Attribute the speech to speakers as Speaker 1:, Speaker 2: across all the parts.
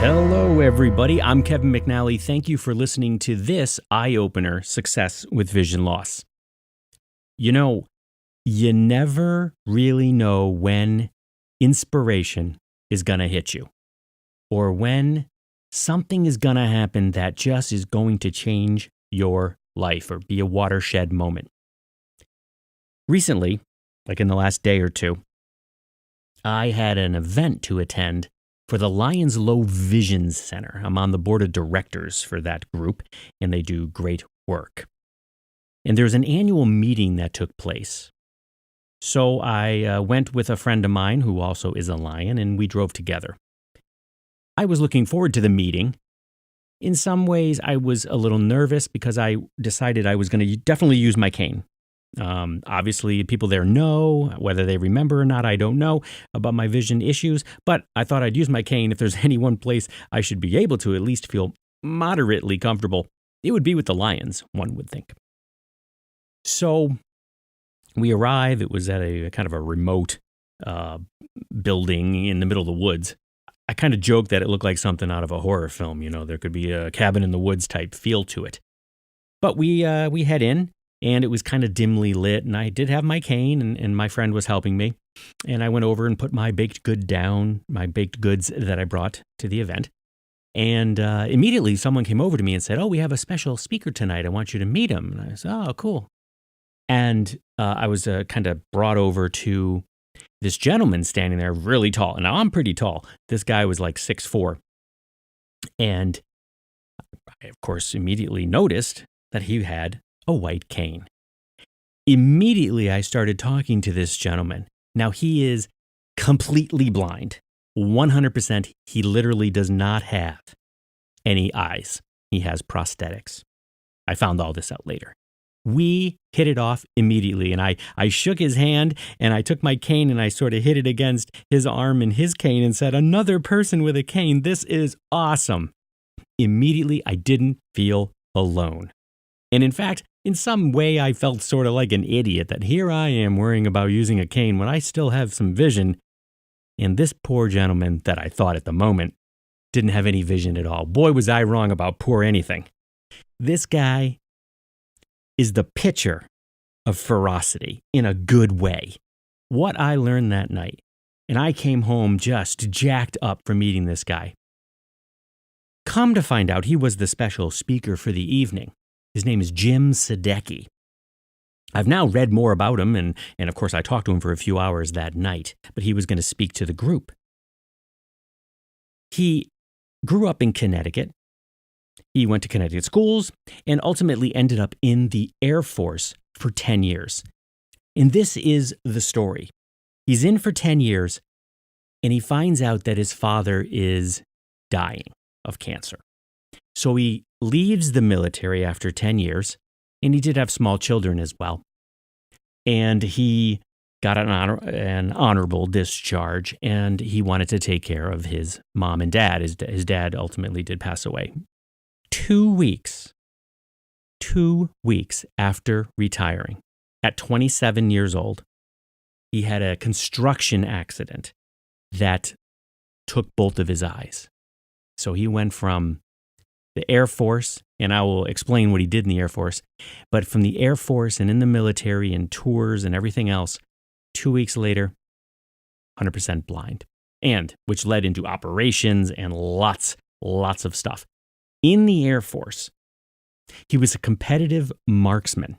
Speaker 1: Hello, everybody. I'm Kevin McNally. Thank you for listening to this eye-opener, Success with Vision Loss. You know, you never really know when inspiration is going to hit you or when something is going to happen that just is going to change your life or be a watershed moment. Recently, like in the last day or two, I had an event to attend for the Lions Low Vision Center. I'm on the board of directors for that group, and they do great work. And there's an annual meeting that took place. So I went with a friend of mine who also is a lion, and we drove together. I was looking forward to the meeting. In some ways, I was a little nervous because I decided I was going to definitely use my cane. Obviously, people there know, whether they remember or not, I don't know, about my vision issues, but I thought I'd use my cane if there's any one place I should be able to at least feel moderately comfortable. It would be with the Lions, one would think. So we arrive. It was at a kind of a remote building in the middle of the woods. I kind of joked that it looked like something out of a horror film. You know, there could be a cabin in the woods type feel to it. But we head in. And it was kind of dimly lit, and I did have my cane, and my friend was helping me. And I went over and put my baked goods that I brought to the event. And immediately someone came over to me and said, "Oh, we have a special speaker tonight. I want you to meet him." And I said, "Oh, cool." And I was kind of brought over to this gentleman standing there, really tall. And now I'm pretty tall. This guy was like 6'4". And I, of course, immediately noticed that he had a white cane. Immediately, I started talking to this gentleman. Now, he is completely blind. 100%. He literally does not have any eyes. He has prosthetics. I found all this out later. We hit it off immediately, and I shook his hand, and I took my cane, and I sort of hit it against his arm and his cane and said, "Another person with a cane. This is awesome." Immediately, I didn't feel alone. And in fact, in some way, I felt sort of like an idiot that here I am worrying about using a cane when I still have some vision. And this poor gentleman that I thought at the moment didn't have any vision at all. Boy, was I wrong about poor anything. This guy is the picture of ferocity in a good way. What I learned that night, and I came home just jacked up from meeting this guy. Come to find out, he was the special speaker for the evening. His name is Jim Sadecki. I've now read more about him, and of course I talked to him for a few hours that night, but he was going to speak to the group. He grew up in Connecticut. He went to Connecticut schools and ultimately ended up in the Air Force for 10 years. And this is the story. He's in for 10 years, and he finds out that his father is dying of cancer. So he leaves the military after 10 years, and he did have small children as well. And he got an honorable discharge, and he wanted to take care of his mom and dad. His dad ultimately did pass away. 2 weeks after retiring, at 27 years old, he had a construction accident that took both of his eyes. So he went from the Air Force, and I will explain what he did in the Air Force, but from the Air Force and in the military and tours and everything else, 2 weeks later, 100% blind, and which led into operations and lots of stuff. In the Air Force, he was a competitive marksman.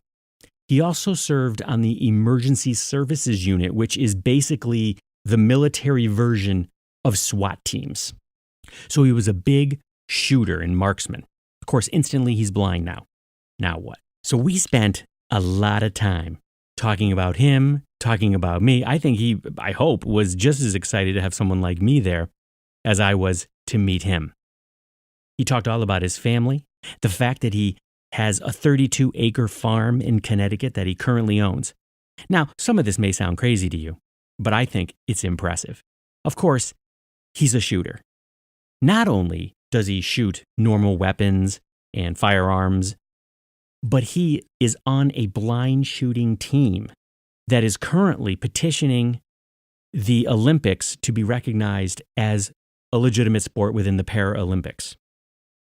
Speaker 1: He also served on the Emergency Services Unit, which is basically the military version of SWAT teams. So he was a big shooter and marksman. Of course, instantly he's blind now. Now what? So we spent a lot of time talking about him, talking about me. I think I hope, was just as excited to have someone like me there as I was to meet him. He talked all about his family, the fact that he has a 32-acre farm in Connecticut that he currently owns. Now, some of this may sound crazy to you, but I think it's impressive. Of course, he's a shooter. Not only does he shoot normal weapons and firearms, but he is on a blind shooting team that is currently petitioning the Olympics to be recognized as a legitimate sport within the Paralympics.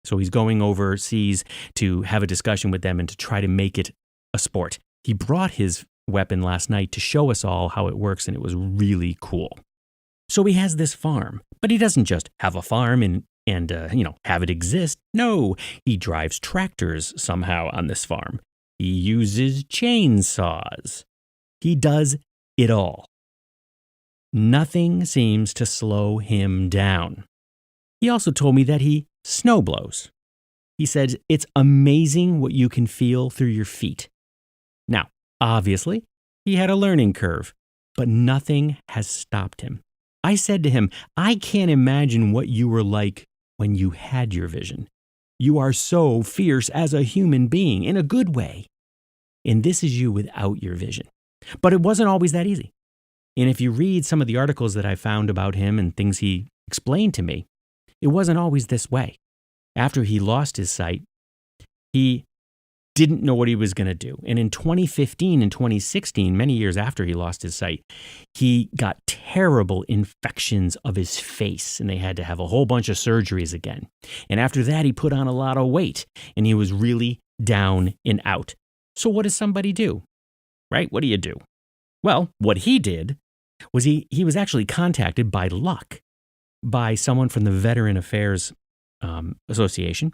Speaker 1: So he's going overseas to have a discussion with them and to try to make it a sport. He brought his weapon last night to show us all how it works, and it was really cool. So he has this farm, but he doesn't just have a farm and have it exist. No, he drives tractors somehow on this farm. He uses chainsaws. He does it all. Nothing seems to slow him down. He also told me that he snowblows. He said it's amazing what you can feel through your feet. Now, obviously, he had a learning curve, but nothing has stopped him. I said to him, I can't imagine what you were like when you had your vision. You are so fierce as a human being in a good way. And this is you without your vision. But it wasn't always that easy. And if you read some of the articles that I found about him and things he explained to me, it wasn't always this way. After he lost his sight, he didn't know what he was going to do. And in 2015 and 2016, many years after he lost his sight, he got terrible infections of his face, and they had to have a whole bunch of surgeries again. And after that, he put on a lot of weight, and he was really down and out. So what does somebody do? Right? What do you do? Well, what he did was he was actually contacted by luck by someone from the Veteran Affairs Association.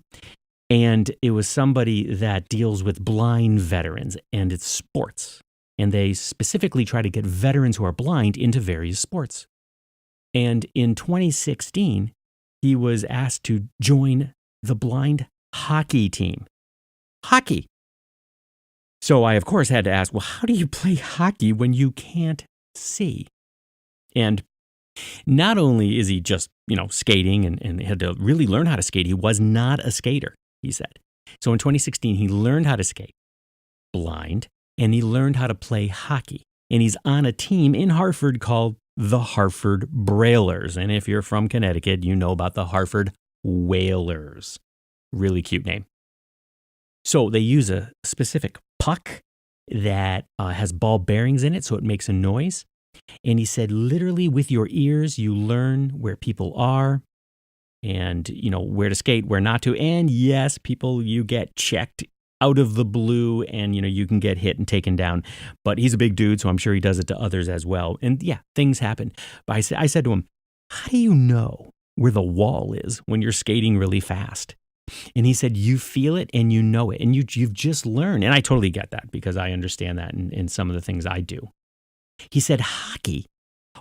Speaker 1: And it was somebody that deals with blind veterans, and it's sports. And they specifically try to get veterans who are blind into various sports. And in 2016, he was asked to join the blind hockey team. Hockey. So I, of course, had to ask, well, how do you play hockey when you can't see? And not only is he just, skating and had to really learn how to skate, he was not a skater, he said. So in 2016, he learned how to skate, blind, and he learned how to play hockey. And he's on a team in Hartford called the Hartford Brailers. And if you're from Connecticut, you know about the Hartford Whalers. Really cute name. So they use a specific puck that has ball bearings in it, so it makes a noise. And he said, literally with your ears, you learn where people are and, where to skate, where not to. And yes, people, you get checked out of the blue and, you can get hit and taken down. But he's a big dude, so I'm sure he does it to others as well. And yeah, things happen. But I said to him, how do you know where the wall is when you're skating really fast? And he said, you feel it and you know it. And you've just learned. And I totally get that because I understand that in some of the things I do. He said hockey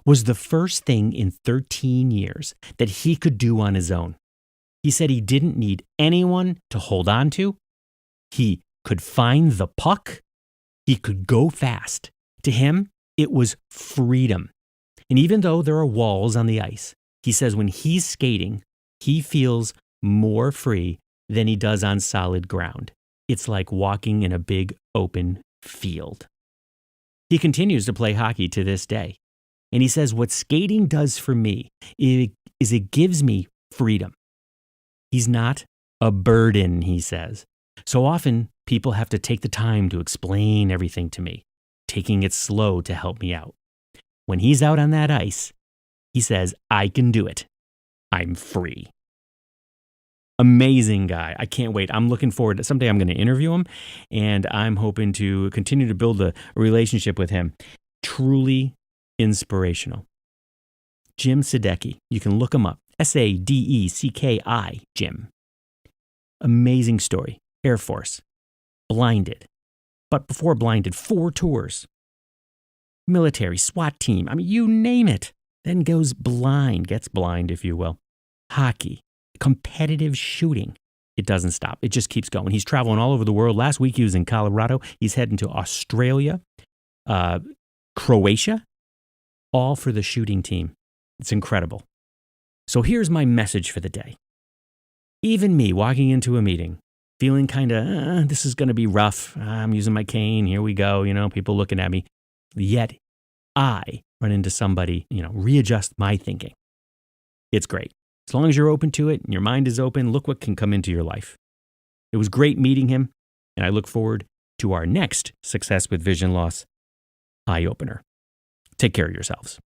Speaker 1: was the first thing in 13 years that he could do on his own. He said he didn't need anyone to hold on to. He could find the puck. He could go fast. To him, it was freedom. And even though there are walls on the ice, he says when he's skating, he feels more free than he does on solid ground. It's like walking in a big open field. He continues to play hockey to this day. And he says, what skating does for me is it gives me freedom. He's not a burden, he says. So often people have to take the time to explain everything to me, taking it slow to help me out. When he's out on that ice, he says, I can do it. I'm free. Amazing guy. I can't wait. I'm looking forward to someday I'm going to interview him, and I'm hoping to continue to build a relationship with him. Truly inspirational. Jim Sadecki. You can look him up. Sadecki, Jim. Amazing story. Air Force. Blinded. But before blinded, 4 tours. Military, SWAT team. You name it. Then goes blind, gets blind, if you will. Hockey. Competitive shooting. It doesn't stop. It just keeps going. He's traveling all over the world. Last week he was in Colorado. He's heading to Australia, Croatia, all for the shooting team. It's incredible. So here's my message for the day. Even me walking into a meeting, feeling kind of, this is going to be rough. I'm using my cane. Here we go. People looking at me. Yet I run into somebody, readjust my thinking. It's great. As long as you're open to it and your mind is open, look what can come into your life. It was great meeting him, and I look forward to our next Success with Vision Loss eye-opener. Take care of yourselves.